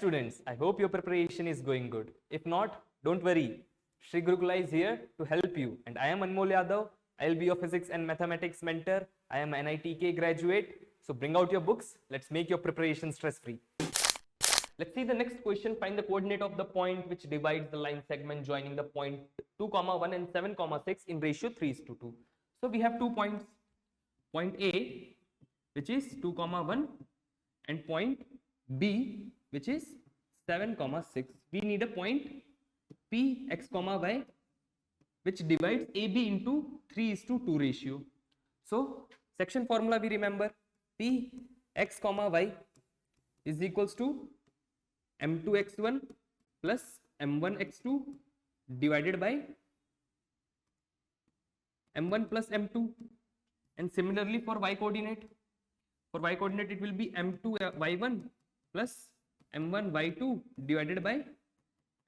students, I hope your preparation is going good. If not, don't worry. Sri Gurukula is here to help you. And I am Anmol Yadav. I will be your physics and mathematics mentor. I am an NEET graduate. So bring out your books. Let's make your preparation stress-free. Let's see the next question. Find the coordinate of the point which divides the line segment joining the point 2, 1 and 7, 6 in ratio 3:2. So we have 2 points. Point A, which is 2, 1, and point B, which is 7, 6. We need a point P, x, y, which divides AB into 3:2 ratio. So section formula we remember, P, x, y is equals to m2x1 plus m1x2 divided by m1 plus m2. And similarly for y coordinate, it will be m2 y1 plus m1 y2 divided by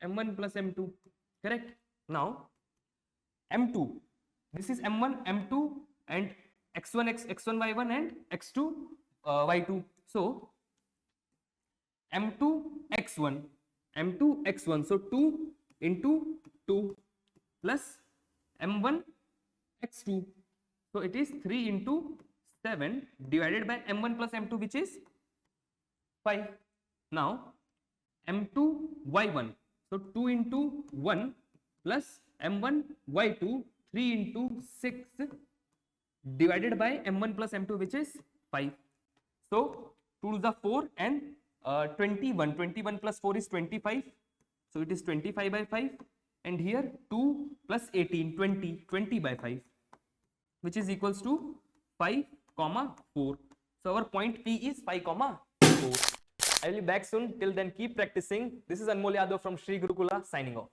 m1 plus m2. Correct? Now m2, this is m1 m2 and x1 y1 and x2 y2. So m2 x1, so 2 into 2 plus m1 x2, so it is 3 into 7 divided by m1 plus m2, which is 5. Now m2 y1, so 2 into 1 plus m1 y2, 3 into 6 divided by m1 plus m2, which is 5. So 2 to the 4 and 21 plus 4 is 25, so it is 25 by 5, and here 2 plus 18, 20 by 5, which is equals to 5, 4. So our point P is 5, 4. I will be back soon. Till then, keep practicing. This is Anmol Yadav from Sri Gurukula signing off.